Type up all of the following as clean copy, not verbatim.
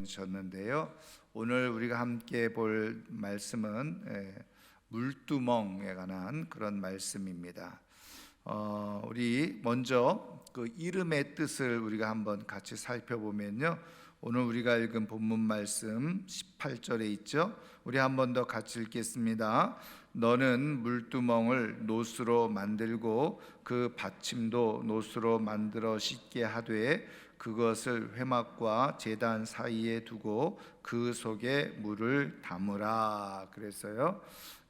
셨는데요. 오늘 우리가 함께 볼 말씀은 물두멍에 관한 그런 말씀입니다. 우리 먼저 그 이름의 뜻을 우리가 한번 같이 살펴보면요. 오늘 우리가 읽은 본문 말씀 18절에 있죠. 우리 한 번 더 같이 읽겠습니다. 너는 물두멍을 노스로 만들고 그 받침도 노스로 만들어 씻게 하되 그것을 회막과 제단 사이에 두고 그 속에 물을 담으라 그랬어요.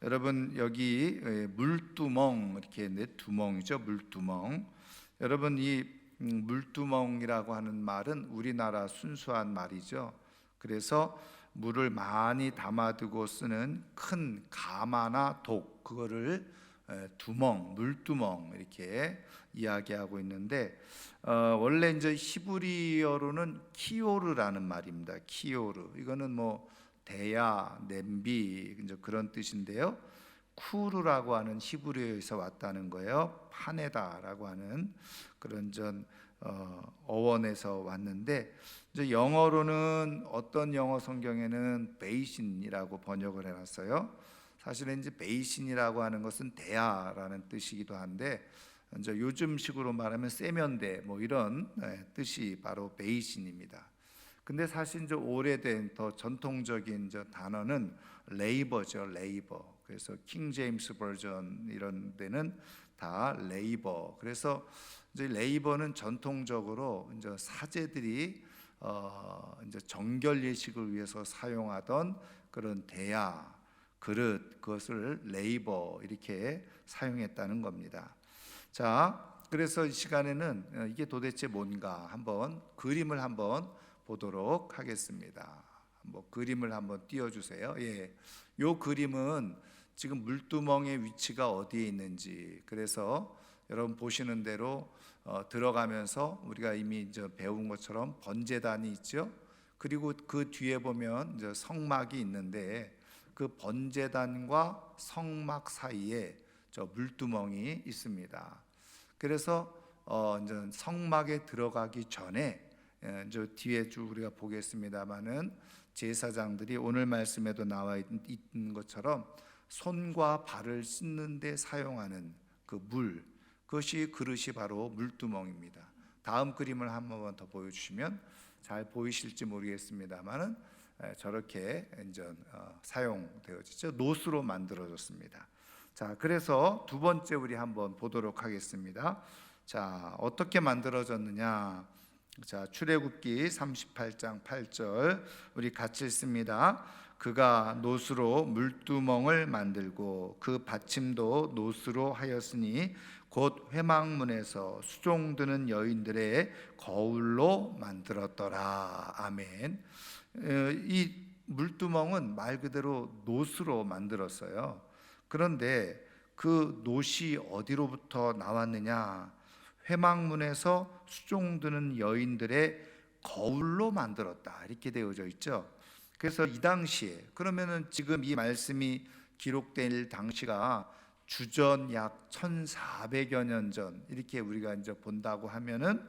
여러분 여기 물두멍 이렇게 있는데 두멍이죠. 물두멍. 여러분 이 물두멍이라고 하는 말은 우리나라 순수한 말이죠. 그래서 물을 많이 담아두고 쓰는 큰 가마나 독, 그거를 두멍, 물두멍 이렇게 이야기하고 있는데 원래 이제 히브리어로는 키오르라는 말입니다. 키오르. 이거는 뭐 대야, 냄비 이제 그런 뜻인데요. 쿠르라고 하는 히브리어에서 왔다는 거예요. 파네다라고 하는 그런 어원에서 왔는데 이제 영어로는 어떤 영어 성경에는 베이신이라고 번역을 해놨어요. 사실은 이제 베이신이라고 하는 것은 대야라는 뜻이기도 한데 이제 요즘식으로 말하면 세면대 뭐 이런 뜻이 바로 베이신입니다. 근데 사실 이제 오래된 더 전통적인 단어는 레이버죠, 레이버. 그래서 킹 제임스 버전 이런 데는 다 레이버. 그래서 이제 레이버는 전통적으로 이제 사제들이 이제 정결 예식을 위해서 사용하던 그런 대야, 그릇, 그것을 레이버 이렇게 사용했다는 겁니다. 자, 그래서 이 시간에는 이게 도대체 뭔가 한번 그림을 한번 보도록 하겠습니다. 뭐 그림을 한번 띄워주세요. 예, 요 그림은 지금 물두멍의 위치가 어디에 있는지, 그래서 여러분 보시는 대로 들어가면서 우리가 이미 이제 배운 것처럼 번제단이 있죠. 그리고 그 뒤에 보면 이제 성막이 있는데 그 번제단과 성막 사이에 저 물두멍이 있습니다. 그래서 이제 성막에 들어가기 전에 저 뒤에 쭉 우리가 보겠습니다만은 제사장들이 오늘 말씀에도 나와 있는 것처럼 손과 발을 씻는 데 사용하는 그 물, 그것이 그릇이 바로 물두멍입니다. 다음 그림을 한 번만 더 보여주시면 잘 보이실지 모르겠습니다만은 저렇게 이제 사용되어지죠. 노스로 만들어졌습니다. 자, 그래서 두 번째 우리 한번 보도록 하겠습니다. 자, 어떻게 만들어졌느냐? 자, 출애굽기 38장 8절 우리 같이 읽습니다. 그가 노스로 물두멍을 만들고 그 받침도 노스로 하였으니 곧 회막문에서 수종드는 여인들의 거울로 만들었더라. 아멘. 이 물두멍은 말 그대로 노스로 만들었어요. 그런데 그 노시 어디로부터 나왔느냐? 회막문에서 수종드는 여인들의 거울로 만들었다 이렇게 되어져 있죠. 그래서 이 당시에, 그러면은 지금 이 말씀이 기록될 당시가 주전 약 1400여 년 전 이렇게 우리가 이제 본다고 하면은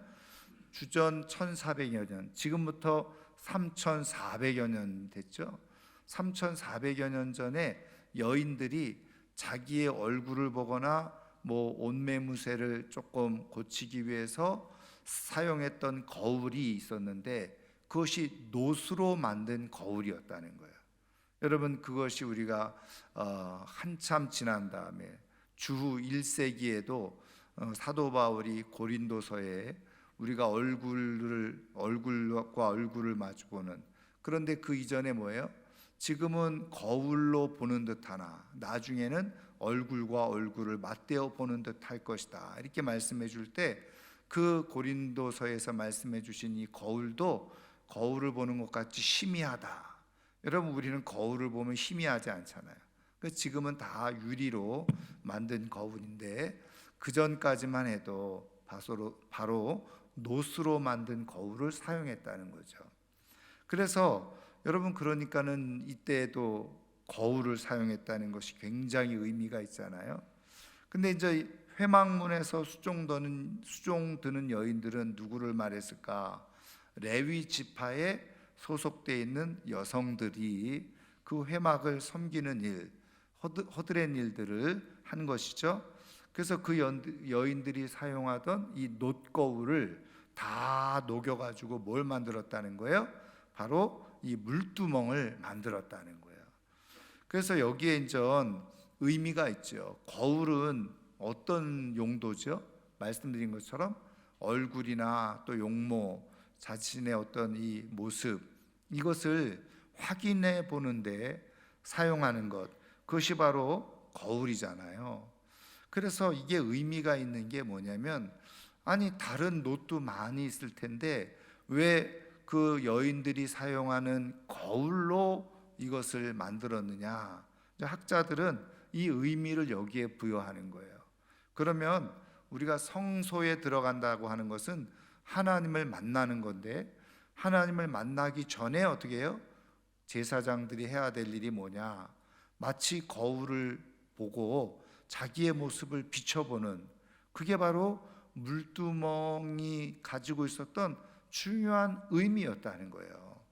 주전 1400여 년, 지금부터 3400여 년 됐죠. 3400여 년 전에 여인들이 자기의 얼굴을 보거나 뭐 옷매무새를 조금 고치기 위해서 사용했던 거울이 있었는데 그것이 노스로 만든 거울이었다는 거예요. 여러분 그것이 우리가 한참 지난 다음에 주후 1세기에도 사도 바울이 고린도서에 우리가 얼굴과 얼굴을 마주보는, 그런데 그 이전에 뭐예요? 지금은 거울로 보는 듯하나 나중에는 얼굴과 얼굴을 맞대어 보는 듯 할 것이다 이렇게 말씀해 줄 때 그 고린도서에서 말씀해 주신 이 거울도 거울을 보는 것 같이 희미하다. 여러분 우리는 거울을 보면 희미하지 않잖아요. 지금은 다 유리로 만든 거울인데 그 전까지만 해도 바로 노스로 만든 거울을 사용했다는 거죠. 그래서 여러분 그러니까는 이때에도 거울을 사용했다는 것이 굉장히 의미가 있잖아요. 근데 이제 회막문에서 수종드는 여인들은 누구를 말했을까? 레위 지파의 소속되어 있는 여성들이 그 회막을 섬기는 일, 허드렛 일들을 한 것이죠. 그래서 그 여인들이 사용하던 이 놋거울을 다 녹여가지고 뭘 만들었다는 거예요? 바로 이 물두멍을 만들었다는 거예요. 그래서 여기에 이제 의미가 있죠. 거울은 어떤 용도죠? 말씀드린 것처럼 얼굴이나 또 용모, 자신의 어떤 이 모습, 이것을 확인해 보는데 사용하는 것, 그것이 바로 거울이잖아요. 그래서 이게 의미가 있는 게 뭐냐면, 아니 다른 놋도 많이 있을 텐데 왜 그 여인들이 사용하는 거울로 이것을 만들었느냐? 학자들은 이 의미를 여기에 부여하는 거예요. 그러면 우리가 성소에 들어간다고 하는 것은 하나님을 만나는 건데, 하나님을 만나기 전에 어떻게 해요? 제사장들이 해야 될 일이 뭐냐? 마치 거울을 보고 자기의 모습을 비춰보는, 그게 바로 물두멍이 가지고 있었던 중요한 의미였다는 거예요.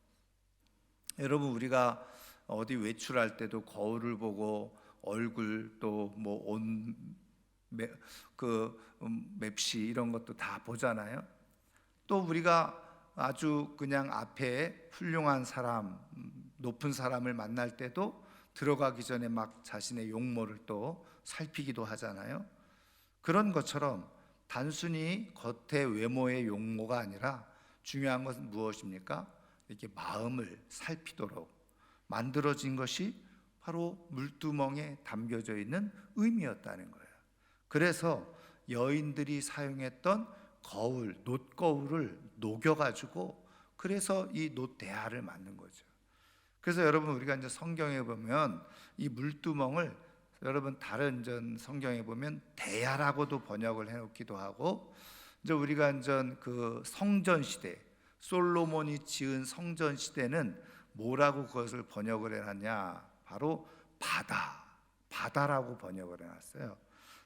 여러분, 우리가 어디 외출할 때도 거울을 보고 얼굴 또 뭐 옷 맵시 이런 것도 다 보잖아요. 또 우리가 아주 그냥 앞에 훌륭한 사람, 높은 사람을 만날 때도 들어가기 전에 막 자신의 용모를 또 살피기도 하잖아요. 그런 것처럼 단순히 겉의 외모의 용모가 아니라 중요한 것은 무엇입니까? 이렇게 마음을 살피도록 만들어진 것이 바로 물두멍에 담겨져 있는 의미였다는 거예요. 그래서 여인들이 사용했던 거울, 놋거울을 녹여가지고 그래서 이 놋대야를 만든 거죠. 그래서 여러분, 우리가 이제 성경에 보면 이 물두멍을 여러분 다른 성경에 보면 대야라고도 번역을 해놓기도 하고, 이제 우리가 이제 그 성전 시대, 솔로몬이 지은 성전 시대는 뭐라고 그것을 번역을 해놨냐? 바로 바다라고 번역을 해놨어요.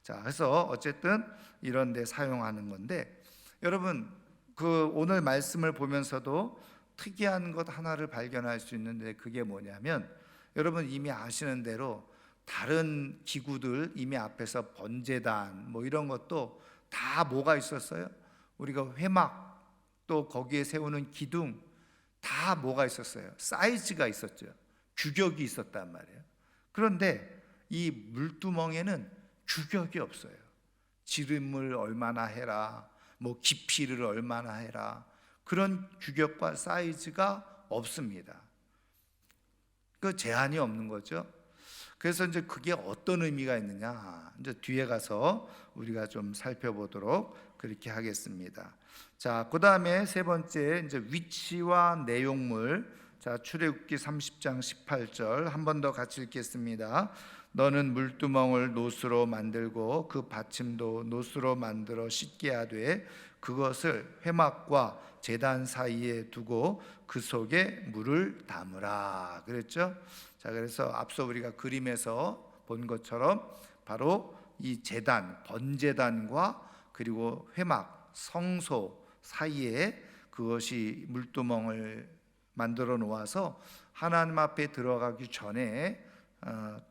자, 그래서 어쨌든 이런 데 사용하는 건데, 여러분 그 오늘 말씀을 보면서도 특이한 것 하나를 발견할 수 있는데, 그게 뭐냐면, 여러분 이미 아시는 대로 다른 기구들, 이미 앞에서 번제단 뭐 이런 것도 다 뭐가 있었어요? 우리가 회막, 또 거기에 세우는 기둥, 다 뭐가 있었어요? 사이즈가 있었죠. 규격이 있었단 말이에요. 그런데 이 물두멍에는 규격이 없어요. 지름을 얼마나 해라, 뭐 깊이를 얼마나 해라, 그런 규격과 사이즈가 없습니다. 그 제한이 없는 거죠. 그래서 이제 그게 어떤 의미가 있느냐, 이제 뒤에 가서 우리가 좀 살펴보도록 그렇게 하겠습니다. 자, 그 다음에 세 번째, 이제 위치와 내용물. 자, 출애굽기 30장 18절 한 번 더 같이 읽겠습니다. 너는 물두멍을 놋으로 만들고 그 받침도 놋으로 만들어 씻게 하되 그것을 회막과 제단 사이에 두고 그 속에 물을 담으라 그랬죠. 자, 그래서 앞서 우리가 그림에서 본 것처럼 바로 이 제단, 번제단과 그리고 회막, 성소 사이에 그것이 물두멍을 만들어 놓아서 하나님 앞에 들어가기 전에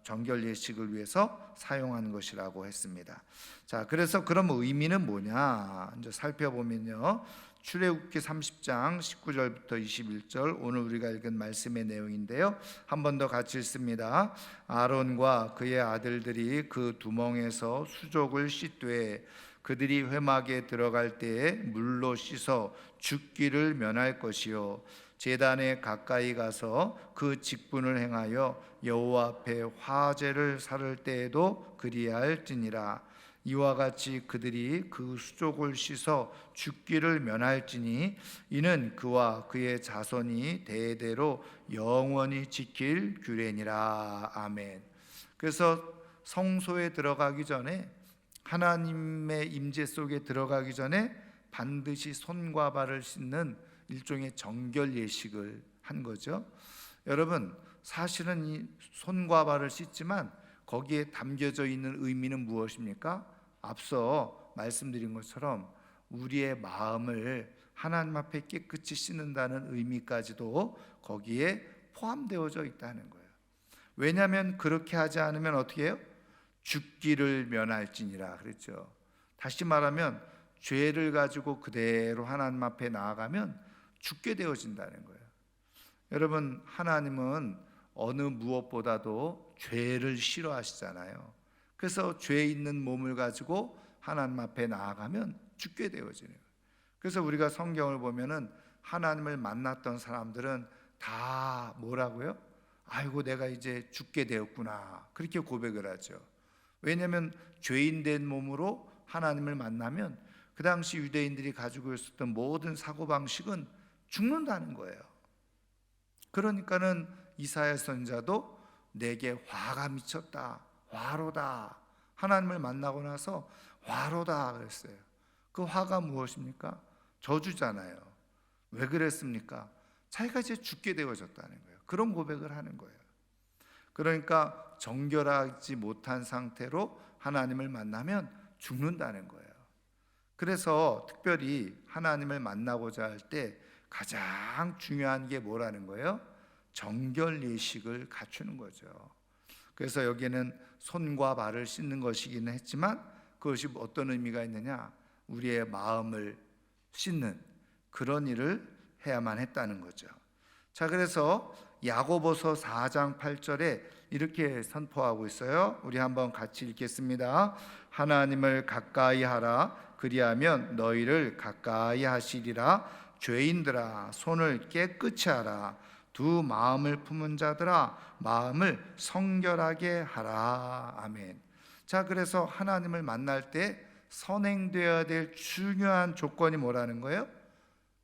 정결 예식을 위해서 사용한 것이라고 했습니다. 자, 그래서 그럼 의미는 뭐냐? 이제 살펴보면요. 출애굽기 30장 19절부터 21절, 오늘 우리가 읽은 말씀의 내용인데요. 한 번 더 같이 읽습니다. 아론과 그의 아들들이 그 두멍에서 수족을 씻되 그들이 회막에 들어갈 때에 물로 씻어 죽기를 면할 것이요 제단에 가까이 가서 그 직분을 행하여 여호와 앞에 화제를 살을 때에도 그리할지니라. 이와 같이 그들이 그 수족을 씻어 죽기를 면할지니 이는 그와 그의 자손이 대대로 영원히 지킬 규례니라. 아멘. 그래서 성소에 들어가기 전에, 하나님의 임재 속에 들어가기 전에 반드시 손과 발을 씻는 일종의 정결 예식을 한 거죠. 여러분, 사실은 이 손과 발을 씻지만 거기에 담겨져 있는 의미는 무엇입니까? 앞서 말씀드린 것처럼 우리의 마음을 하나님 앞에 깨끗이 씻는다는 의미까지도 거기에 포함되어져 있다는 거예요. 왜냐하면 그렇게 하지 않으면 어떻게 해요? 죽기를 면할지니라 그랬죠. 다시 말하면 죄를 가지고 그대로 하나님 앞에 나아가면 죽게 되어진다는 거예요. 여러분, 하나님은 어느 무엇보다도 죄를 싫어하시잖아요. 그래서 죄 있는 몸을 가지고 하나님 앞에 나아가면 죽게 되어지는 거예요. 그래서 우리가 성경을 보면은 하나님을 만났던 사람들은 다 뭐라고요? 아이고 내가 이제 죽게 되었구나 그렇게 고백을 하죠. 왜냐하면 죄인 된 몸으로 하나님을 만나면 그 당시 유대인들이 가지고 있었던 모든 사고방식은 죽는다는 거예요. 그러니까는 이사야 선지자도 내게 화가 미쳤다, 화로다. 하나님을 만나고 나서 화로다 그랬어요. 그 화가 무엇입니까? 저주잖아요. 왜 그랬습니까? 자기가 이제 죽게 되어졌다는 거예요. 그런 고백을 하는 거예요. 그러니까 정결하지 못한 상태로 하나님을 만나면 죽는다는 거예요. 그래서 특별히 하나님을 만나고자 할 때 가장 중요한 게 뭐라는 거예요? 정결 예식을 갖추는 거죠. 그래서 여기에는 손과 발을 씻는 것이기는 했지만 그것이 어떤 의미가 있느냐? 우리의 마음을 씻는 그런 일을 해야만 했다는 거죠. 자, 그래서 야고보서 4장 8절에 이렇게 선포하고 있어요. 우리 한번 같이 읽겠습니다. 하나님을 가까이 하라. 그리하면 너희를 가까이 하시리라. 죄인들아 손을 깨끗이 하라. 두 마음을 품은 자들아 마음을 성결하게 하라. 아멘. 자, 그래서 하나님을 만날 때 선행되어야 될 중요한 조건이 뭐라는 거예요?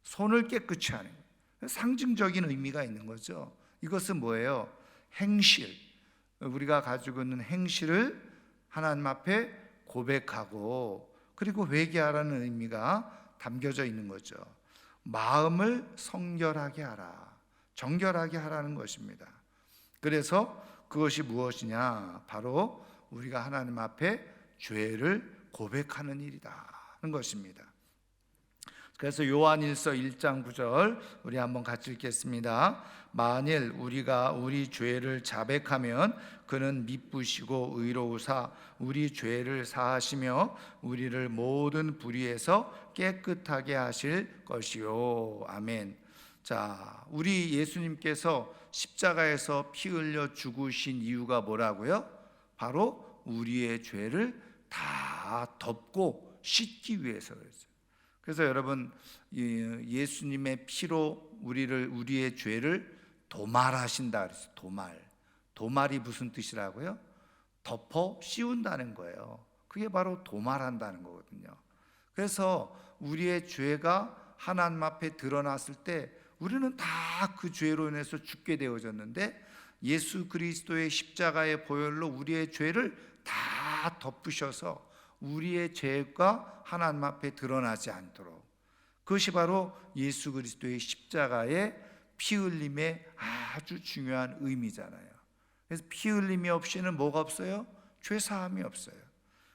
손을 깨끗이 하는 거예요. 상징적인 의미가 있는 거죠. 이것은 뭐예요? 행실. 우리가 가지고 있는 행실을 하나님 앞에 고백하고 그리고 회개하라는 의미가 담겨져 있는 거죠. 마음을 성결하게 하라. 정결하게 하라는 것입니다. 그래서 그것이 무엇이냐? 바로 우리가 하나님 앞에 죄를 고백하는 일이라는 것입니다. 그래서 요한일서 1장 9절 우리 한번 같이 읽겠습니다. 만일 우리가 우리 죄를 자백하면 그는 미쁘시고 의로우사 우리 죄를 사하시며 우리를 모든 불의에서 깨끗하게 하실 것이요. 아멘. 자, 우리 예수님께서 십자가에서 피 흘려 죽으신 이유가 뭐라고요? 바로 우리의 죄를 다 덮고 씻기 위해서 그랬어요. 그래서 여러분, 예수님의 피로 우리의 죄를 도말하신다 그랬어요. 도말이 무슨 뜻이라고요? 덮어 씌운다는 거예요. 그게 바로 도말한다는 거거든요. 그래서 우리의 죄가 하나님 앞에 드러났을 때 우리는 다 그 죄로 인해서 죽게 되어졌는데 예수 그리스도의 십자가의 보혈로 우리의 죄를 다 덮으셔서 우리의 죄가 하나님 앞에 드러나지 않도록, 그것이 바로 예수 그리스도의 십자가의 피 흘림의 아주 중요한 의미잖아요. 그래서 피 흘림이 없이는 뭐가 없어요? 죄 사함이 없어요.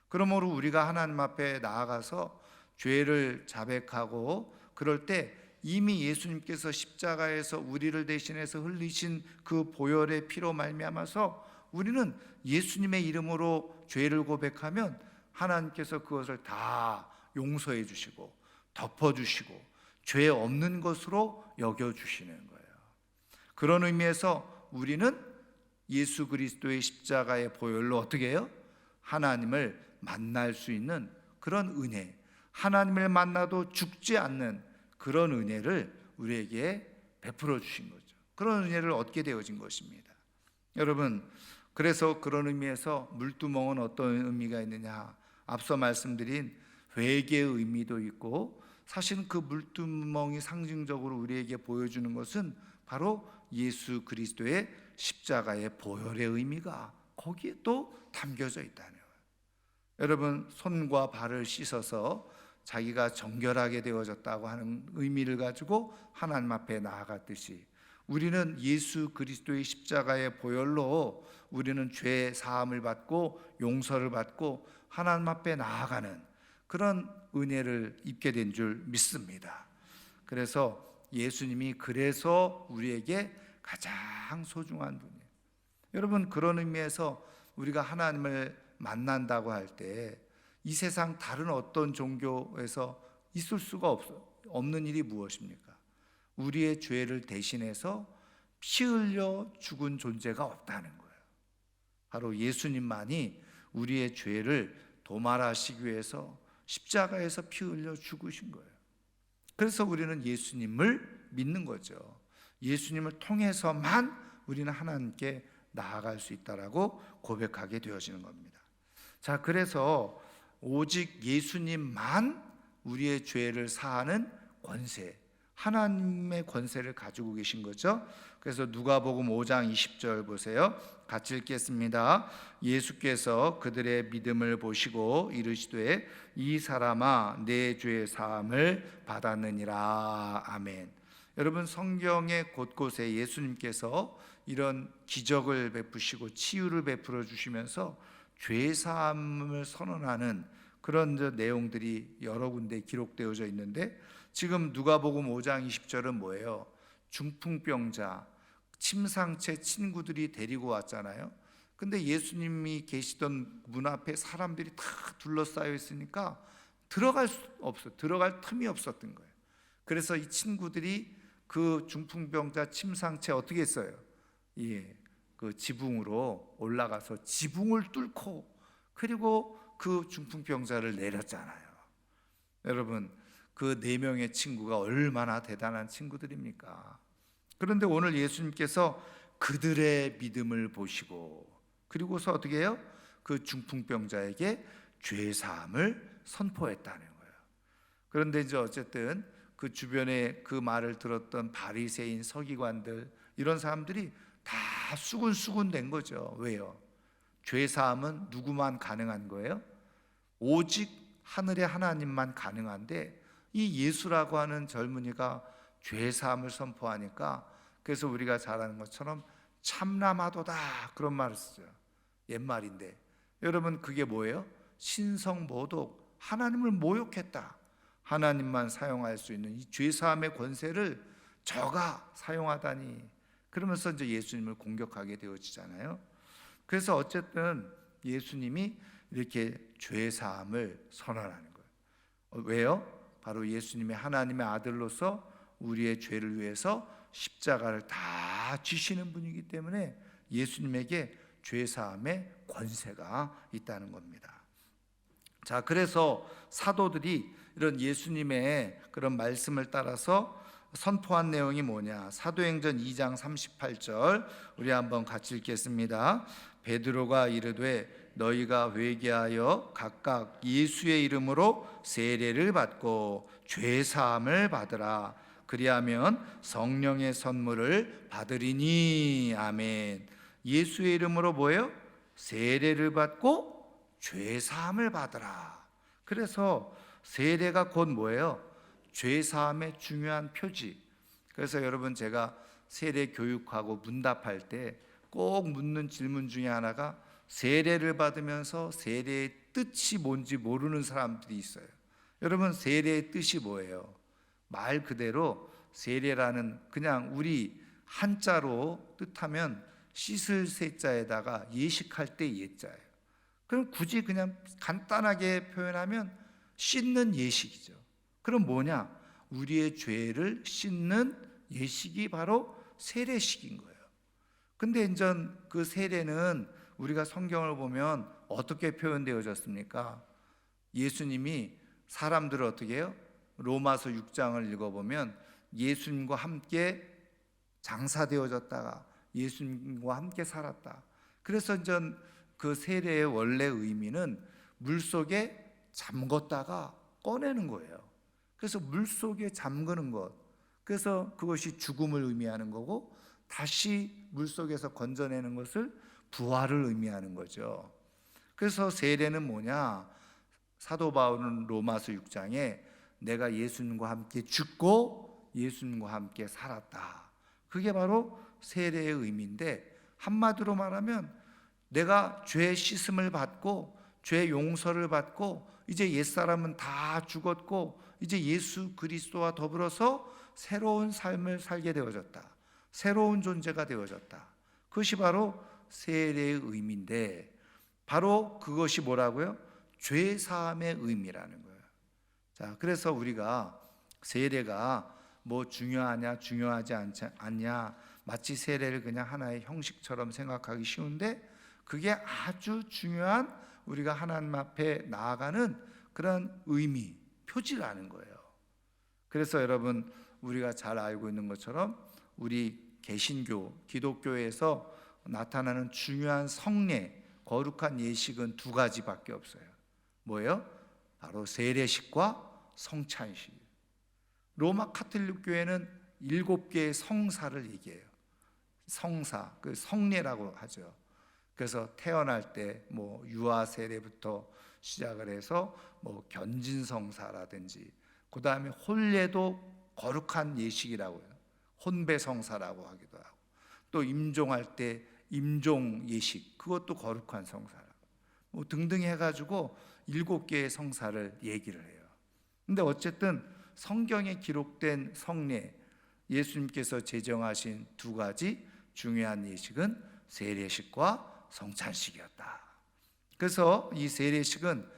그러므로 우리가 하나님 앞에 나아가서 죄를 자백하고 그럴 때 이미 예수님께서 십자가에서 우리를 대신해서 흘리신 그 보혈의 피로 말미암아서 우리는 예수님의 이름으로 죄를 고백하면 하나님께서 그것을 다 용서해 주시고 덮어 주시고 죄 없는 것으로 여겨 주시는 거예요. 그런 의미에서 우리는 예수 그리스도의 십자가의 보혈로 어떻게 해요? 하나님을 만날 수 있는 그런 은혜, 하나님을 만나도 죽지 않는 그런 은혜를 우리에게 베풀어 주신 거죠. 그런 은혜를 얻게 되어진 것입니다. 여러분, 그래서 그런 의미에서 물두멍은 어떤 의미가 있느냐? 앞서 말씀드린 회개의 의미도 있고, 사실은 그 물두멍이 상징적으로 우리에게 보여주는 것은 바로 예수 그리스도의 십자가의 보혈의 의미가 거기에 또 담겨져 있다는 거예요. 여러분, 손과 발을 씻어서 자기가 정결하게 되어졌다고 하는 의미를 가지고 하나님 앞에 나아갔듯이 우리는 예수 그리스도의 십자가의 보혈로 우리는 죄 사함을 받고 용서를 받고 하나님 앞에 나아가는 그런 은혜를 입게 된 줄 믿습니다. 그래서 예수님이 그래서 우리에게 가장 소중한 분이에요. 여러분, 그런 의미에서 우리가 하나님을 만난다고 할 때 이 세상 다른 어떤 종교에서 있을 수가 없는 일이 무엇입니까? 우리의 죄를 대신해서 피 흘려 죽은 존재가 없다는 거예요. 바로 예수님만이 우리의 죄를 도말하시기 위해서 십자가에서 피 흘려 죽으신 거예요. 그래서 우리는 예수님을 믿는 거죠. 예수님을 통해서만 우리는 하나님께 나아갈 수 있다라고 고백하게 되어지는 겁니다. 자, 그래서 오직 예수님만 우리의 죄를 사하는 권세, 하나님의 권세를 가지고 계신 거죠. 그래서 누가복음 5장 20절 보세요. 같이 읽겠습니다. 예수께서 그들의 믿음을 보시고 이르시되 이 사람아 내 죄 사함을 받았느니라. 아멘. 여러분, 성경의 곳곳에 예수님께서 이런 기적을 베푸시고 치유를 베풀어 주시면서 죄 사함을 선언하는 그런 내용들이 여러 군데 기록되어져 있는데, 지금 누가복음 5장 20절은 뭐예요? 중풍병자, 침상체 친구들이 데리고 왔잖아요. 근데 예수님이 계시던 문 앞에 사람들이 다 둘러싸여 있으니까 들어갈 틈이 없었던 거예요. 그래서 이 친구들이 그 중풍병자 침상체 어떻게 했어요? 그 지붕으로 올라가서 지붕을 뚫고 그리고 그 중풍병자를 내렸잖아요. 여러분, 그 4명의 친구가 얼마나 대단한 친구들입니까? 그런데 오늘 예수님께서 그들의 믿음을 보시고 그리고서 어떻게 해요? 그 중풍병자에게 죄 사함을 선포했다는 거예요. 그런데 이제 어쨌든 그 주변에 그 말을 들었던 바리새인, 서기관들, 이런 사람들이 다 수군수군 된 거죠. 왜요? 죄 사함은 누구만 가능한 거예요? 오직 하늘의 하나님만 가능한데 이 예수라고 하는 젊은이가 죄 사함을 선포하니까, 그래서 우리가 잘 아는 것처럼 참남하도다 그런 말을 쓰죠. 옛말인데 여러분, 그게 뭐예요? 신성모독, 하나님을 모욕했다. 하나님만 사용할 수 있는 이 죄 사함의 권세를 저가 사용하다니, 그러면서 이제 예수님을 공격하게 되어지잖아요. 그래서 어쨌든 예수님이 이렇게 죄 사함을 선언하는 거예요. 왜요? 바로 예수님의 하나님의 아들로서 우리의 죄를 위해서 십자가를 다 지시는 분이기 때문에 예수님에게 죄 사함의 권세가 있다는 겁니다. 자, 그래서 사도들이 이런 예수님의 그런 말씀을 따라서 선포한 내용이 뭐냐? 사도행전 2장 38절 우리 한번 같이 읽겠습니다. 베드로가 이르되 너희가 회개하여 각각 예수의 이름으로 세례를 받고 죄 사함을 받으라. 그리하면 성령의 선물을 받으리니. 아멘. 예수의 이름으로 뭐예요? 세례를 받고 죄 사함을 받으라. 그래서 세례가 곧 뭐예요? 죄 사함의 중요한 표지. 그래서 여러분, 제가 세례 교육하고 문답할 때 꼭 묻는 질문 중에 하나가, 세례를 받으면서 세례의 뜻이 뭔지 모르는 사람들이 있어요. 여러분, 세례의 뜻이 뭐예요? 말 그대로 세례라는 그냥 우리 한자로 뜻하면 씻을 세자에다가 예식할 때 예자예요. 그럼 굳이 그냥 간단하게 표현하면 씻는 예식이죠. 그럼 뭐냐? 우리의 죄를 씻는 예식이 바로 세례식인 거예요. 근데 이제 그 세례는 우리가 성경을 보면 어떻게 표현되어졌습니까? 예수님이 사람들을 어떻게 해요? 로마서 6장을 읽어보면 예수님과 함께 장사되어졌다가 예수님과 함께 살았다. 그래서 이제 그 세례의 원래 의미는 물속에 잠궜다가 꺼내는 거예요. 그래서 물속에 잠그는 것, 그래서 그것이 죽음을 의미하는 거고, 다시 물속에서 건져내는 것을 부활을 의미하는 거죠. 그래서 세례는 뭐냐? 사도 바울은 로마서 6장에 내가 예수님과 함께 죽고 예수님과 함께 살았다. 그게 바로 세례의 의미인데, 한마디로 말하면 내가 죄 씻음을 받고 죄 용서를 받고 이제 옛사람은 다 죽었고 이제 예수 그리스도와 더불어서 새로운 삶을 살게 되어졌다. 새로운 존재가 되어졌다. 그것이 바로 세례의 의미인데, 바로 그것이 뭐라고요? 죄 사함의 의미라는 거예요. 자, 그래서 우리가 세례가 뭐 중요하냐 중요하지 않냐, 마치 세례를 그냥 하나의 형식처럼 생각하기 쉬운데, 그게 아주 중요한 우리가 하나님 앞에 나아가는 그런 의미, 표지라는 거예요. 그래서 여러분, 우리가 잘 알고 있는 것처럼 우리 개신교, 기독교에서 나타나는 중요한 성례, 거룩한 예식은 두 가지밖에 없어요. 뭐예요? 바로 세례식과 성찬식. 로마 카톨릭 교회는 7개의 성사를 얘기해요. 성사, 그 성례라고 하죠. 그래서 태어날 때 뭐 유아 세례부터 시작을 해서 뭐 견진성사라든지, 그 다음에 혼례도 거룩한 예식이라고 해요. 혼배성사라고 하기도 하고, 또 임종할 때 임종 예식, 그것도 거룩한 성사라고, 뭐 등등 해가지고 7개의 성사를 얘기를 해요. 근데 어쨌든 성경에 기록된 성례, 예수님께서 제정하신 두 가지 중요한 예식은 세례식과 성찬식이었다. 그래서 이 세례식은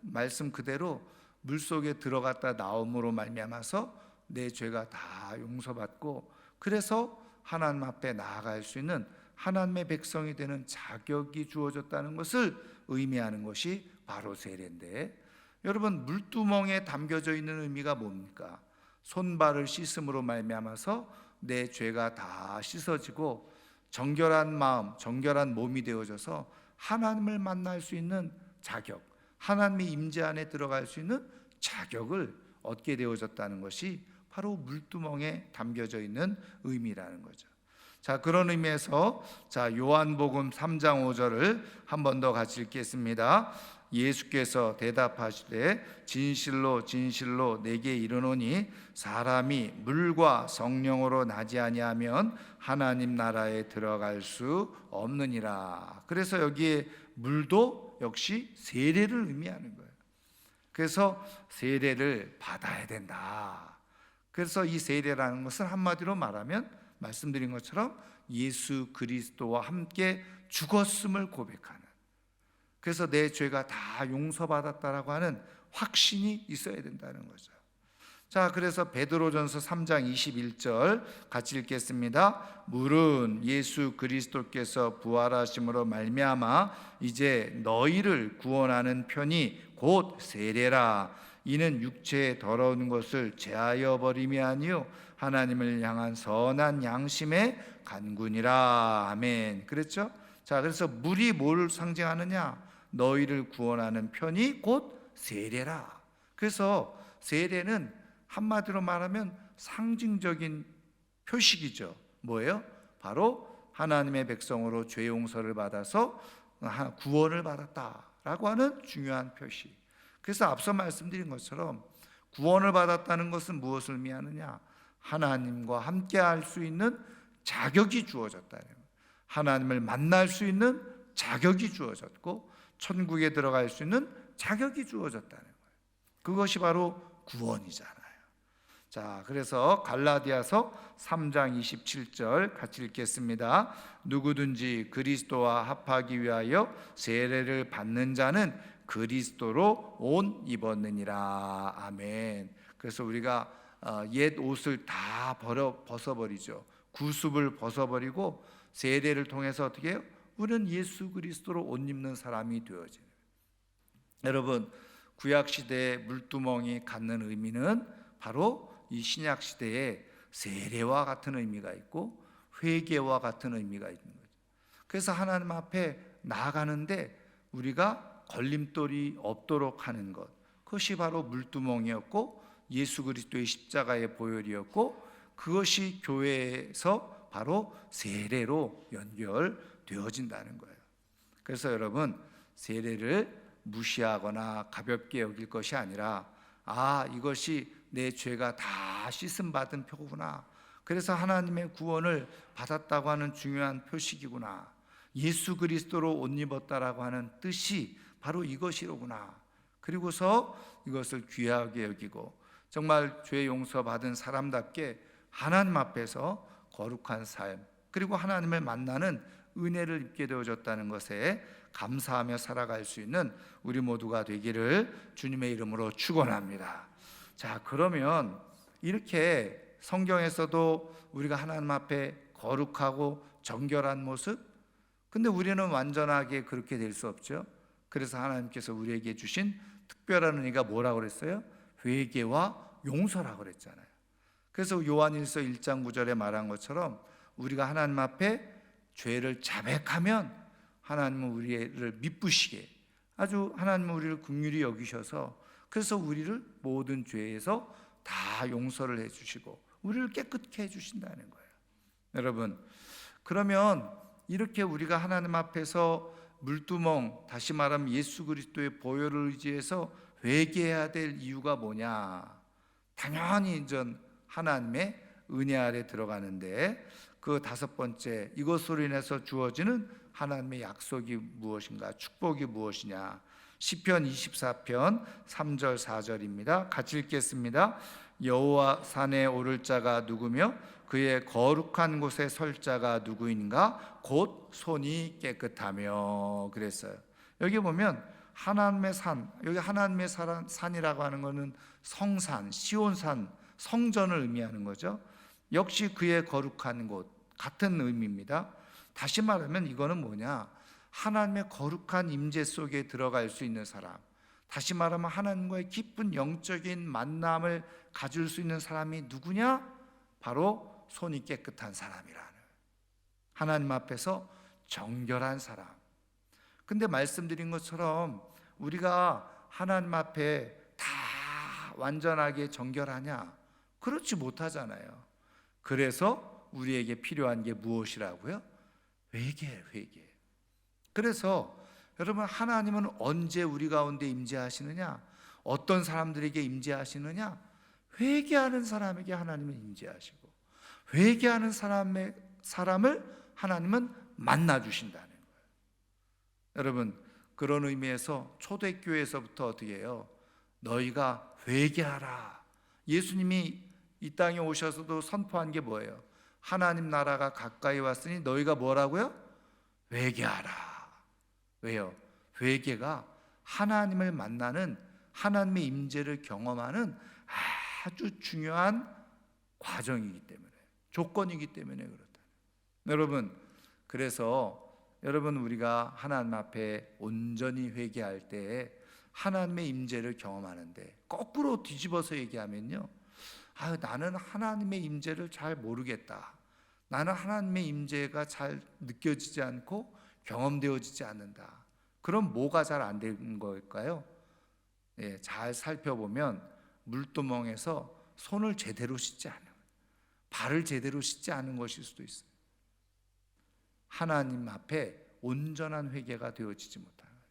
말씀 그대로 물속에 들어갔다 나옴으로 말미암아서 내 죄가 다 용서받고, 그래서 하나님 앞에 나아갈 수 있는 하나님의 백성이 되는 자격이 주어졌다는 것을 의미하는 것이 바로 세례인데, 여러분, 물두멍에 담겨져 있는 의미가 뭡니까? 손발을 씻음으로 말미암아서 내 죄가 다 씻어지고 정결한 마음, 정결한 몸이 되어져서 하나님을 만날 수 있는 자격, 하나님의 임재 안에 들어갈 수 있는 자격을 얻게 되어졌다는 것이 바로 물두멍에 담겨져 있는 의미라는 거죠. 자, 그런 의미에서 요한복음 3장 5절을 한 번 더 같이 읽겠습니다. 예수께서 대답하시되 진실로 진실로 내게 이르노니 사람이 물과 성령으로 나지 아니하면 하나님 나라에 들어갈 수 없느니라. 그래서 여기에 물도 역시 세례를 의미하는 거예요. 그래서 세례를 받아야 된다. 그래서 이 세례라는 것은 한마디로 말하면 말씀드린 것처럼 예수 그리스도와 함께 죽었음을 고백하는, 그래서 내 죄가 다 용서받았다라고 하는 확신이 있어야 된다는 거죠. 자, 그래서 베드로전서 3장 21절 같이 읽겠습니다. 물은 예수 그리스도께서 부활하심으로 말미암아 이제 너희를 구원하는 편이 곧 세례라. 이는 육체의 더러운 것을 제하여 버림이 아니요 하나님을 향한 선한 양심의 간군이라. 아멘. 그랬죠? 자, 그래서 물이 뭘 상징하느냐? 너희를 구원하는 편이 곧 세례라. 그래서 세례는 한마디로 말하면 상징적인 표식이죠. 뭐예요? 바로 하나님의 백성으로 죄 용서를 받아서 구원을 받았다라고 하는 중요한 표시. 그래서 앞서 말씀드린 것처럼 구원을 받았다는 것은 무엇을 의미하느냐? 하나님과 함께 할 수 있는 자격이 주어졌다는 거예요. 하나님을 만날 수 있는 자격이 주어졌고 천국에 들어갈 수 있는 자격이 주어졌다는 거예요. 그것이 바로 구원이잖아요. 자, 그래서 갈라디아서 3장 27절 같이 읽겠습니다. 누구든지 그리스도와 합하기 위하여 세례를 받는 자는 그리스도로 옷 입었느니라. 아멘. 그래서 우리가 옛 옷을 다 벗어버리죠. 구습을 벗어버리고 세례를 통해서 어떻게 해요? 우리는 예수 그리스도로 옷 입는 사람이 되어지는. 여러분, 구약 시대의 물두멍이 갖는 의미는 바로 이 신약 시대의 세례와 같은 의미가 있고 회개와 같은 의미가 있는 거죠. 그래서 하나님 앞에 나아가는데 우리가 걸림돌이 없도록 하는 것, 그것이 바로 물두멍이었고 예수 그리스도의 십자가의 보혈이었고, 그것이 교회에서 바로 세례로 연결되어진다는 거예요. 그래서 여러분, 세례를 무시하거나 가볍게 여길 것이 아니라, 이것이 내 죄가 다 씻음 받은 표구나, 그래서 하나님의 구원을 받았다고 하는 중요한 표식이구나, 예수 그리스도로 옷 입었다라고 하는 뜻이 바로 이것이로구나, 그리고서 이것을 귀하게 여기고 정말 죄 용서받은 사람답게 하나님 앞에서 거룩한 삶, 그리고 하나님을 만나는 은혜를 입게 되어졌다는 것에 감사하며 살아갈 수 있는 우리 모두가 되기를 주님의 이름으로 축원합니다. 자, 그러면 이렇게 성경에서도 우리가 하나님 앞에 거룩하고 정결한 모습, 근데 우리는 완전하게 그렇게 될 수 없죠. 그래서 하나님께서 우리에게 주신 특별한 은혜가 뭐라고 그랬어요? 회개와 용서라고 그랬잖아요. 그래서 요한일서 1장 9절에 말한 것처럼 우리가 하나님 앞에 죄를 자백하면 하나님은 우리를 미쁘시게, 아주 하나님은 우리를 긍휼히 여기셔서, 그래서 우리를 모든 죄에서 다 용서를 해주시고 우리를 깨끗게 해주신다는 거예요. 여러분, 그러면 이렇게 우리가 하나님 앞에서 물두멍, 다시 말하면 예수 그리스도의 보혈을 의지해서 회개해야 될 이유가 뭐냐? 당연히 이제 하나님의 은혜 아래 들어가는데, 그 다섯 번째, 이것으로 인해서 주어지는 하나님의 약속이 무엇인가, 축복이 무엇이냐? 시편 24편 3절 4절입니다. 같이 읽겠습니다. 여호와 산에 오를 자가 누구며 그의 거룩한 곳에 설 자가 누구인가? 곧 손이 깨끗하며. 그랬어요. 여기 보면 하나님의 산, 여기 하나님의 산이라고 하는 것은 성산, 시온산, 성전을 의미하는 거죠. 역시 그의 거룩한 곳, 같은 의미입니다. 다시 말하면 이거는 뭐냐? 하나님의 거룩한 임재 속에 들어갈 수 있는 사람, 다시 말하면 하나님과의 깊은 영적인 만남을 가질 수 있는 사람이 누구냐? 바로 손이 깨끗한 사람이라는, 하나님 앞에서 정결한 사람. 근데 말씀드린 것처럼 우리가 하나님 앞에 다 완전하게 정결하냐? 그렇지 못하잖아요. 그래서 우리에게 필요한 게 무엇이라고요? 회개. 그래서 여러분, 하나님은 언제 우리 가운데 임재하시느냐? 어떤 사람들에게 임재하시느냐? 회개하는 사람에게 하나님은 임재하시고, 회개하는 사람을 하나님은 만나 주신다는 거예요. 여러분, 그런 의미에서 초대교회에서부터 어떻게 해요? 너희가 회개하라. 예수님이 이 땅에 오셔서도 선포한 게 뭐예요? 하나님 나라가 가까이 왔으니 너희가 뭐라고요? 회개하라. 왜요? 회개가 하나님을 만나는, 하나님의 임재를 경험하는 아주 중요한 과정이기 때문에, 조건이기 때문에 그렇다. 여러분, 그래서 여러분, 우리가 하나님 앞에 온전히 회개할 때 하나님의 임재를 경험하는데, 거꾸로 뒤집어서 얘기하면요, 나는 하나님의 임재를 잘 모르겠다, 나는 하나님의 임재가 잘 느껴지지 않고 경험되어지지 않는다. 그럼 뭐가 잘 안 되는 걸까요? 잘 살펴보면 물두멍에서 손을 제대로 씻지 않은, 발을 제대로 씻지 않은 것일 수도 있어요. 하나님 앞에 온전한 회개가 되어지지 못하는 거예요.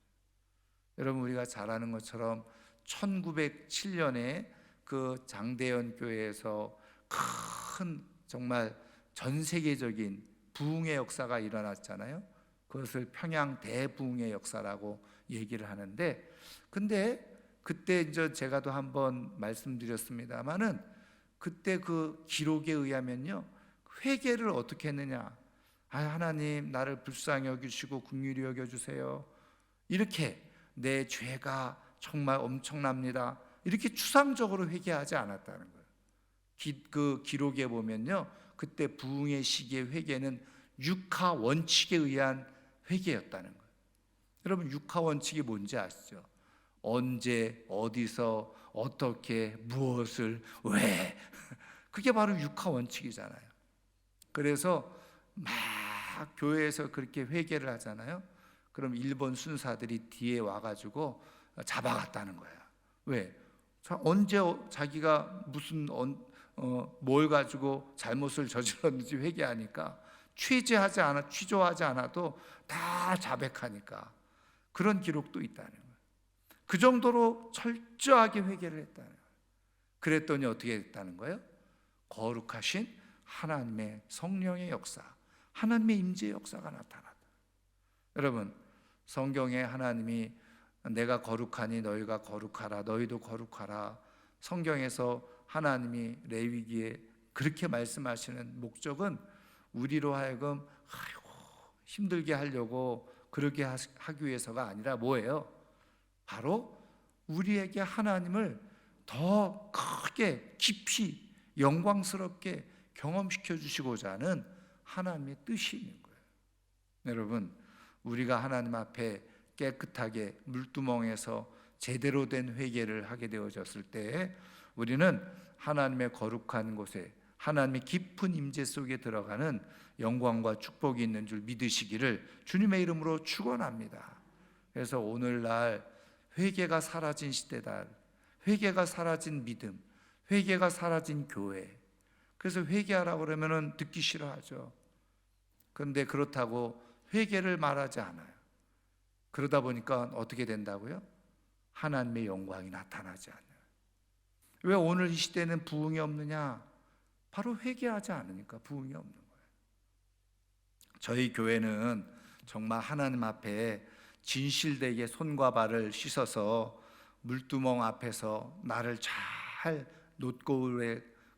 여러분, 우리가 잘 아는 것처럼 1907년에 그 장대현 교회에서 큰, 정말 전 세계적인 부흥의 역사가 일어났잖아요. 그것을 평양 대부흥의 역사라고 얘기를 하는데, 근데 그때 이제 제가도 한번 말씀드렸습니다마는, 그때 그 기록에 의하면요, 회개를 어떻게 했느냐? 하나님, 나를 불쌍히 여기시고 긍휼히 여겨주세요. 이렇게 내 죄가 정말 엄청납니다, 이렇게 추상적으로 회개하지 않았다는 거예요. 그 기록에 보면요, 그때 부흥의 시기의 회개는 육하 원칙에 의한 회개였다는 거예요. 여러분, 육하 원칙이 뭔지 아시죠? 언제, 어디서, 어떻게, 무엇을, 왜, 그게 바로 육하 원칙이잖아요. 그래서 막 교회에서 그렇게 회개를 하잖아요. 그럼 일본 순사들이 뒤에 와가지고 잡아갔다는 거야. 왜? 언제 자기가 무슨 뭘 가지고 잘못을 저질렀는지 회개하니까, 취조하지 않아도 다 자백하니까, 그런 기록도 있다는 거예요. 그 정도로 철저하게 회개를 했다는 거예요. 그랬더니 어떻게 됐다는 거예요? 거룩하신 하나님의 성령의 역사, 하나님의 임재의 역사가 나타났다. 여러분, 성경에 하나님이 내가 거룩하니 너희가 거룩하라, 너희도 거룩하라, 성경에서 하나님이 레위기에 그렇게 말씀하시는 목적은 우리로 하여금 힘들게 하려고 그렇게 하기 위해서가 아니라 뭐예요? 바로 우리에게 하나님을 더 크게 깊이 영광스럽게 경험시켜 주시고자 하는 하나님의 뜻이 있는 거예요. 여러분, 우리가 하나님 앞에 깨끗하게 물두멍에서 제대로 된 회개를 하게 되어졌을 때 우리는 하나님의 거룩한 곳에 하나님의 깊은 임재 속에 들어가는 영광과 축복이 있는 줄 믿으시기를 주님의 이름으로 축원합니다. 그래서 오늘날 회개가 사라진 시대다. 회개가 사라진 믿음, 회개가 사라진 교회. 그래서 회개하라고 그러면은 듣기 싫어하죠. 그런데 그렇다고 회개를 말하지 않아요. 그러다 보니까 어떻게 된다고요? 하나님의 영광이 나타나지 않아요. 왜 오늘 이 시대는 부흥이 없느냐? 바로 회개하지 않으니까 부흥이 없는 거예요. 저희 교회는 정말 하나님 앞에 진실되게 손과 발을 씻어서 물두멍 앞에서 나를 잘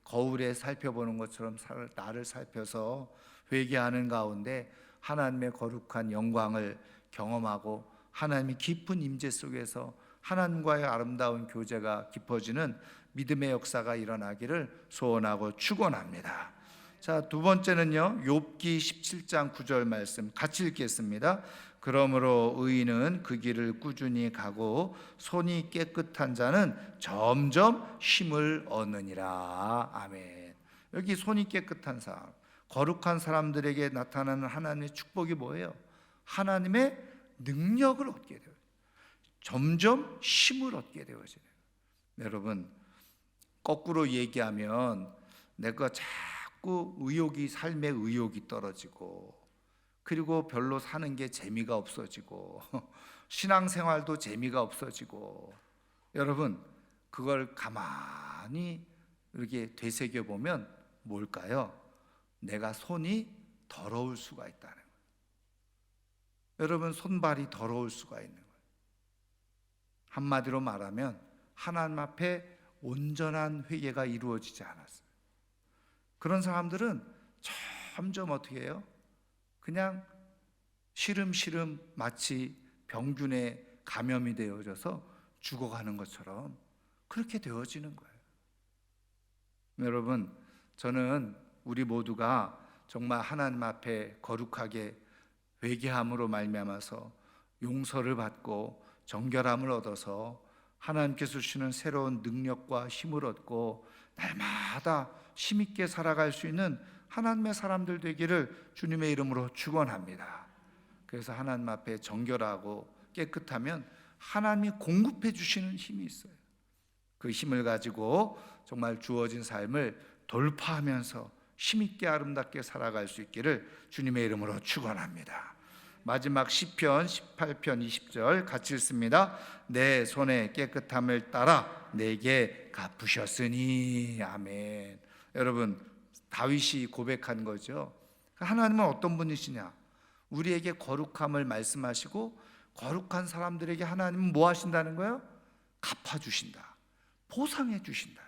거울에 살펴보는 것처럼 나를 살펴서 회개하는 가운데 하나님의 거룩한 영광을 경험하고 하나님의 깊은 임재 속에서 하나님과의 아름다운 교제가 깊어지는 믿음의 역사가 일어나기를 소원하고 축원합니다. 자, 두 번째는요, 욥기 17장 9절 말씀 같이 읽겠습니다. 그러므로 의인은 그 길을 꾸준히 가고 손이 깨끗한 자는 점점 힘을 얻느니라. 아멘. 여기 손이 깨끗한 사람, 거룩한 사람들에게 나타나는 하나님의 축복이 뭐예요? 하나님의 능력을 얻게 돼요. 점점 힘을 얻게 되어지네요. 여러분, 거꾸로 얘기하면 내가 자꾸 삶의 의욕이 떨어지고, 그리고 별로 사는 게 재미가 없어지고, 신앙생활도 재미가 없어지고, 여러분, 그걸 가만히 이렇게 되새겨 보면 뭘까요? 내가 손이 더러울 수가 있다는 거예요. 여러분, 손발이 더러울 수가 있는 거예요. 한마디로 말하면 하나님 앞에 온전한 회개가 이루어지지 않았어요. 그런 사람들은 점점 어떻게 해요? 그냥 시름시름 마치 병균에 감염이 되어져서 죽어가는 것처럼 그렇게 되어지는 거예요. 여러분, 저는 우리 모두가 정말 하나님 앞에 거룩하게 회개함으로 말미암아서 용서를 받고 정결함을 얻어서 하나님께서 주시는 새로운 능력과 힘을 얻고 날마다 힘있게 살아갈 수 있는 하나님의 사람들 되기를 주님의 이름으로 축원합니다. 그래서 하나님 앞에 정결하고 깨끗하면 하나님이 공급해 주시는 힘이 있어요. 그 힘을 가지고 정말 주어진 삶을 돌파하면서 힘있게 아름답게 살아갈 수 있기를 주님의 이름으로 축원합니다. 마지막 시편 18편 20절 같이 읽습니다. 내 손의 깨끗함을 따라 내게 갚으셨으니. 아멘. 여러분, 다윗이 고백한 거죠. 하나님은 어떤 분이시냐? 우리에게 거룩함을 말씀하시고 거룩한 사람들에게 하나님은 뭐 하신다는 거예요? 갚아주신다, 보상해 주신다.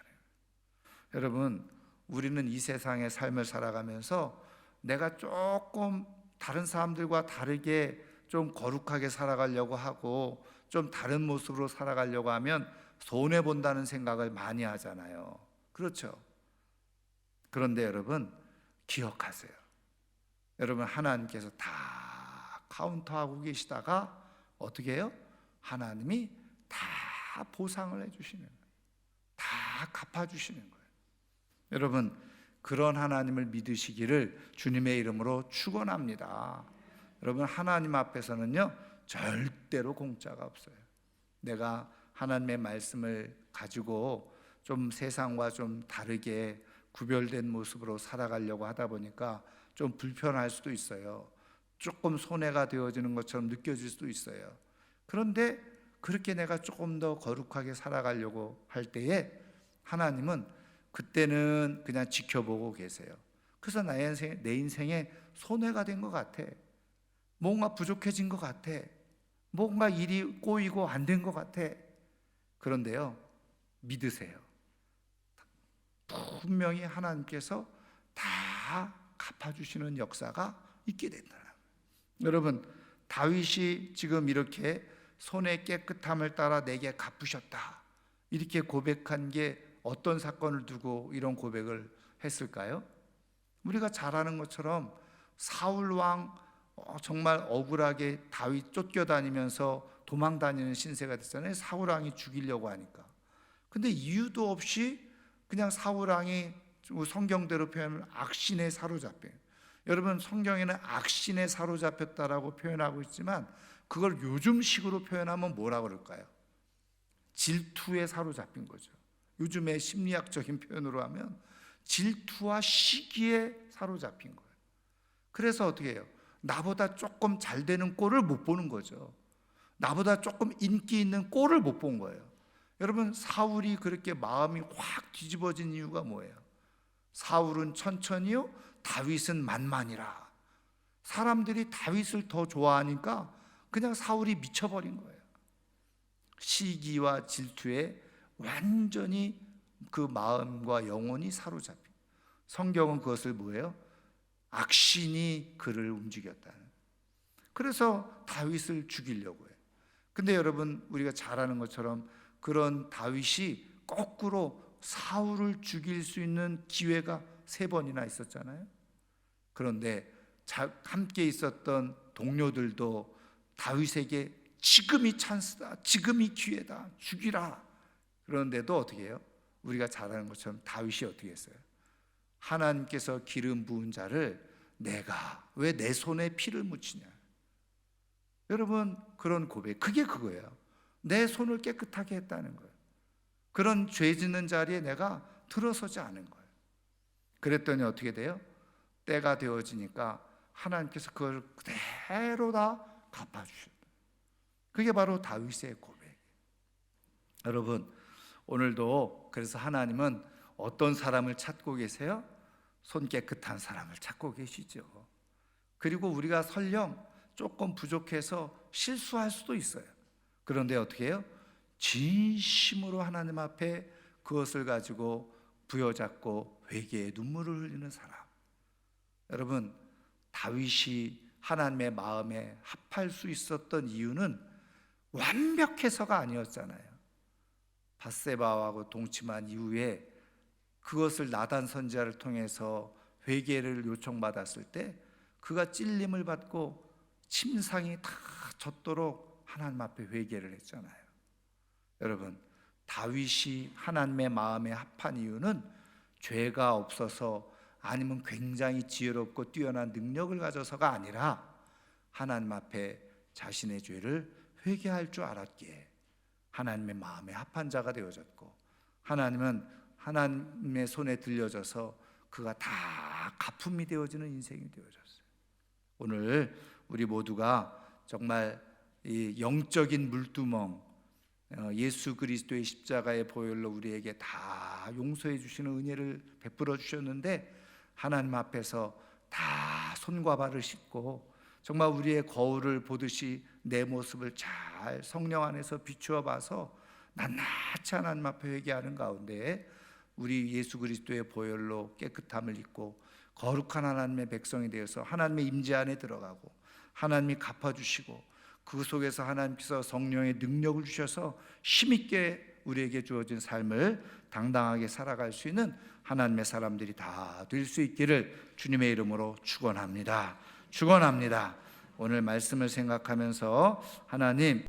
여러분, 우리는 이 세상의 삶을 살아가면서 내가 조금 다른 사람들과 다르게 좀 거룩하게 살아가려고 하고 좀 다른 모습으로 살아가려고 하면 손해본다는 생각을 많이 하잖아요. 그렇죠? 그런데 여러분, 기억하세요. 여러분, 하나님께서 다 카운터하고 계시다가 어떻게 해요? 하나님이 다 보상을 해주시는 거예요. 다 갚아주시는 거예요. 여러분, 그런 하나님을 믿으시기를 주님의 이름으로 축원합니다. 여러분, 하나님 앞에서는요 절대로 공짜가 없어요. 내가 하나님의 말씀을 가지고 좀 세상과 좀 다르게 구별된 모습으로 살아가려고 하다 보니까 좀 불편할 수도 있어요. 조금 손해가 되어지는 것처럼 느껴질 수도 있어요. 그런데 그렇게 내가 조금 더 거룩하게 살아가려고 할 때에 하나님은 그때는 그냥 지켜보고 계세요. 그래서 내 인생에 손해가 된 것 같아. 뭔가 부족해진 것 같아. 뭔가 일이 꼬이고 안 된 것 같아. 그런데요, 믿으세요. 분명히 하나님께서 다 갚아주시는 역사가 있게 된다. 여러분, 다윗이 지금 이렇게 손의 깨끗함을 따라 내게 갚으셨다, 이렇게 고백한 게 어떤 사건을 두고 이런 고백을 했을까요? 우리가 잘 아는 것처럼 사울 왕 정말 억울하게 다윗 쫓겨다니면서 도망다니는 신세가 됐잖아요. 사울 왕이 죽이려고 하니까. 근데 이유도 없이 그냥 사울 왕이 성경대로 표현하면 악신에 사로잡혀. 여러분, 성경에는 악신에 사로잡혔다라고 표현하고 있지만 그걸 요즘식으로 표현하면 뭐라고 그럴까요? 질투에 사로잡힌 거죠. 요즘의 심리학적인 표현으로 하면 질투와 시기에 사로잡힌 거예요. 그래서 어떻게 해요? 나보다 조금 잘 되는 꼴을 못 보는 거죠. 나보다 조금 인기 있는 꼴을 못 본 거예요. 여러분, 사울이 그렇게 마음이 확 뒤집어진 이유가 뭐예요? 사울은 천천히요, 다윗은 만만이라. 사람들이 다윗을 더 좋아하니까 그냥 사울이 미쳐버린 거예요. 시기와 질투에 완전히 그 마음과 영혼이 사로잡힌. 성경은 그것을 뭐예요? 악신이 그를 움직였다는. 그래서 다윗을 죽이려고 해요. 근데 여러분, 우리가 잘 아는 것처럼 그런 다윗이 거꾸로 사울을 죽일 수 있는 기회가 3번이나 있었잖아요. 그런데 함께 있었던 동료들도 다윗에게 지금이 찬스다, 지금이 기회다, 죽이라. 그런데도 어떻게 해요? 우리가 잘 아는 것처럼 다윗이 어떻게 했어요? 하나님께서 기름 부은 자를 내가 왜 내 손에 피를 묻히냐. 여러분, 그런 고백, 그게 그거예요. 내 손을 깨끗하게 했다는 거예요. 그런 죄 짓는 자리에 내가 들어서지 않은 거예요. 그랬더니 어떻게 돼요? 때가 되어지니까 하나님께서 그걸 그대로 다 갚아주셨다. 그게 바로 다윗의 고백. 여러분, 오늘도 그래서 하나님은 어떤 사람을 찾고 계세요? 손 깨끗한 사람을 찾고 계시죠. 그리고 우리가 설령 조금 부족해서 실수할 수도 있어요. 그런데 어떻게 해요? 진심으로 하나님 앞에 그것을 가지고 부여잡고 회개의 눈물을 흘리는 사람. 여러분, 다윗이 하나님의 마음에 합할 수 있었던 이유는 완벽해서가 아니었잖아요. 밧세바하고 동침한 이후에 그것을 나단 선지자를 통해서 회개를 요청받았을 때 그가 찔림을 받고 침상이 다 젖도록 하나님 앞에 회개를 했잖아요. 여러분, 다윗이 하나님의 마음에 합한 이유는 죄가 없어서 아니면 굉장히 지혜롭고 뛰어난 능력을 가져서가 아니라 하나님 앞에 자신의 죄를 회개할 줄 알았기에 하나님의 마음에 합한 자가 되어졌고, 하나님은 하나님의 손에 들려져서 그가 다 가품이 되어지는 인생이 되어졌어요. 오늘 우리 모두가 정말 이 영적인 물두멍, 예수 그리스도의 십자가의 보혈로 우리에게 다 용서해 주시는 은혜를 베풀어 주셨는데, 하나님 앞에서 다 손과 발을 씻고 정말 우리의 거울을 보듯이 내 모습을 잘 성령 안에서 비추어 봐서 낱낱이 하나님 앞에 회개하는 가운데 우리 예수 그리스도의 보혈로 깨끗함을 입고 거룩한 하나님의 백성이 되어서 하나님의 임재 안에 들어가고 하나님이 갚아주시고 그 속에서 하나님께서 성령의 능력을 주셔서 힘있게 우리에게 주어진 삶을 당당하게 살아갈 수 있는 하나님의 사람들이 다 될 수 있기를 주님의 이름으로 축원합니다. 축원합니다. 오늘 말씀을 생각하면서 하나님,